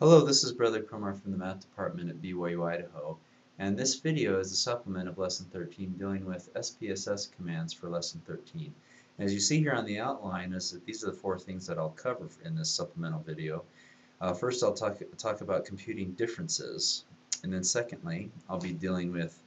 Hello, this is Brother Kumar from the Math Department at BYU, Idaho, and this video is a supplement of Lesson 13 dealing with SPSS commands for Lesson 13. As you see here on the outline, these are the four things that I'll cover in this supplemental video. First, I'll talk about computing differences, and then secondly, I'll be dealing with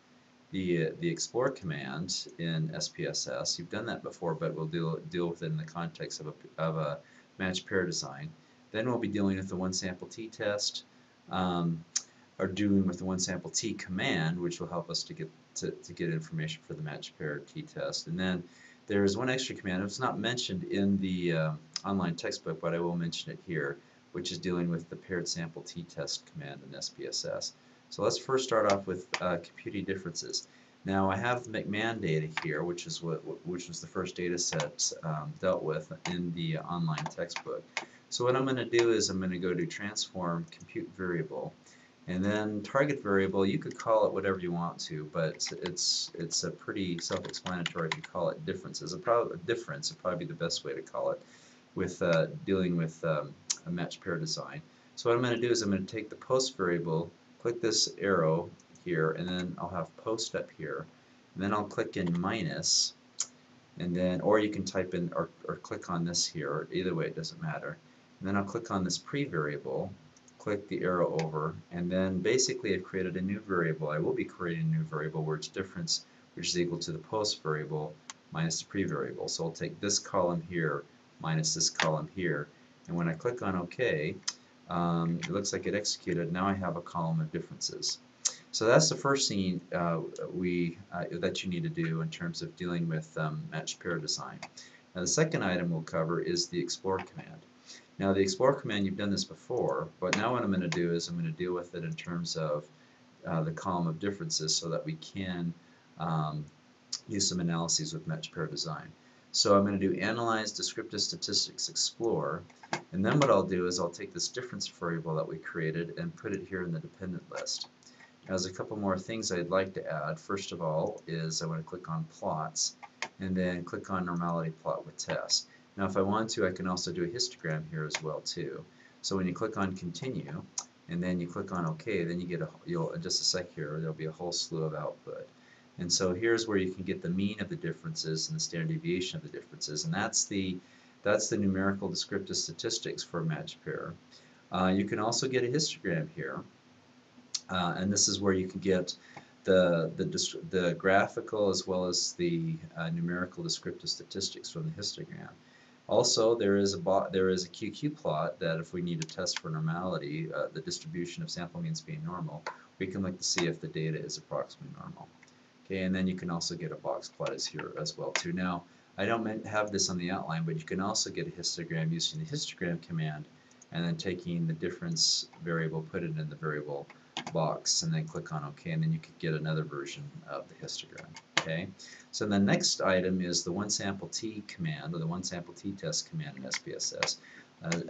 the explore command in SPSS. You've done that before, but we'll deal with it in the context of a matched pair design. Then we'll be dealing with the one sample t-test, or dealing with the one sample t command, which will help us to get information for the matched pair t-test. And then there is one extra command. It's not mentioned in the online textbook, but I will mention it here, which is dealing with the paired sample t-test command in SPSS. So let's first start off with computing differences. Now I have the McMahon data here, which was the first data set dealt with in the online textbook. So what I'm going to do is I'm going to go to transform compute variable, and then target variable. You could call it whatever you want to, but it's a pretty self-explanatory if you call it differences. A difference would probably be the best way to call it with dealing with a matched pair design. So what I'm going to do is I'm going to take the post variable, click this arrow here, and then I'll have post up here, and then I'll click in minus, and then, or you can type in or click on this here. Either way, it doesn't matter. And then I'll click on this pre-variable, click the arrow over, and then basically I've created a new variable. I will be creating a new variable where it's difference, which is equal to the post variable minus the pre-variable. So I'll take this column here minus this column here, and when I click on OK, it looks like it executed. Now I have a column of differences. So that's the first thing that you need to do in terms of dealing with matched pair design. Now the second item we'll cover is the explore command. Now the explore command, you've done this before, but now what I'm going to do is I'm going to deal with it in terms of the column of differences so that we can use some analyses with matched pair design. So I'm going to do analyze descriptive statistics explore, and then what I'll do is I'll take this difference variable that we created and put it here in the dependent list. Now, there's a couple more things I'd like to add. First of all is I want to click on plots and then click on normality plot with test. Now if I want to, I can also do a histogram here as well too. So when you click on continue and then you click on OK, then you get in just a sec here, there'll be a whole slew of output. And so here's where you can get the mean of the differences and the standard deviation of the differences, and that's the numerical descriptive statistics for a matched pair. You can also get a histogram here, and this is where you can get the graphical as well as the numerical descriptive statistics from the histogram. Also, there is a QQ plot that if we need to test for normality, the distribution of sample means being normal, we can look to see if the data is approximately normal. Okay, and then you can also get a box plot here as well too. Now, I don't have this on the outline, but you can also get a histogram using the histogram command, and then taking the difference variable, put it in the variable box, and then click on OK, and then you could get another version of the histogram. Okay, so the next item is the one sample t command, or the one sample t-test command in SPSS.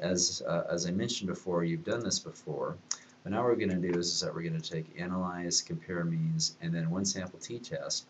As I mentioned before, you've done this before, but now what we're going to do is that we're going to take analyze, compare means, and then one sample t-test,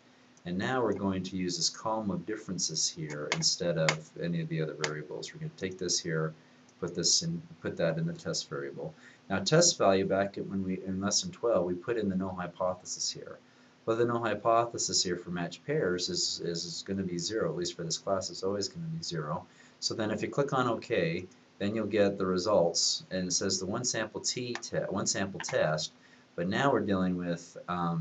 and now we're going to use this column of differences here instead of any of the other variables. We're going to take this here, put that in the test variable. Now test value, back in lesson 12, we put in the null hypothesis here. But the null hypothesis here for matched pairs is going to be 0, at least for this class. It's always going to be 0. So then if you click on OK, then you'll get the results, and it says the one sample test. But now we're dealing with a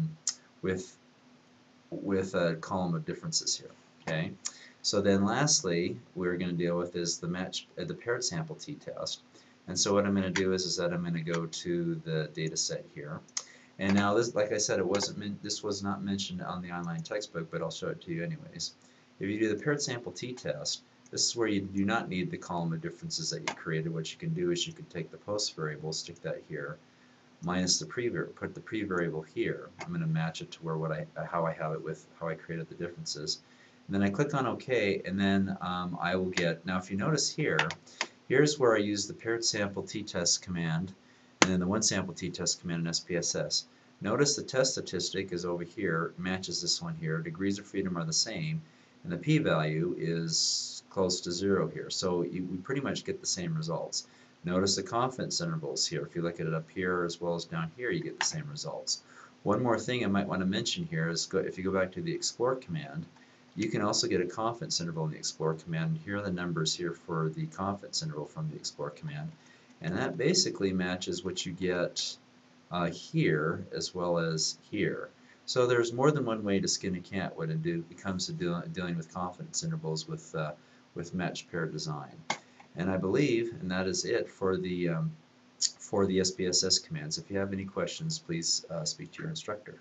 column of differences here. Okay. So then lastly, we're going to deal with is the paired sample t-test. And so what I'm going to do is that I'm going to go to the data set here. And now this, like I said, this was not mentioned on the online textbook, but I'll show it to you anyways. If you do the paired sample t-test, this is where you do not need the column of differences that you created. What you can do is you can take the post variable, stick that here, minus the put the pre-variable here. I'm going to match it to how I have it with how I created the differences. And then I click on OK, and then I will get, now if you notice here, here's where I use the paired sample t-test command and then the one sample t-test command in SPSS. Notice the test statistic is over here, matches this one here, degrees of freedom are the same, and the p-value is close to 0 here. So we pretty much get the same results. Notice the confidence intervals here. If you look at it up here as well as down here, you get the same results. One more thing I might want to mention here is if you go back to the explore command, you can also get a confidence interval in the explore command. Here are the numbers here for the confidence interval from the explore command. And that basically matches what you get here as well as here. So there's more than one way to skin a cat when it comes to dealing with confidence intervals with matched pair design. And I believe, and that is it for the SPSS commands. If you have any questions, please speak to your instructor.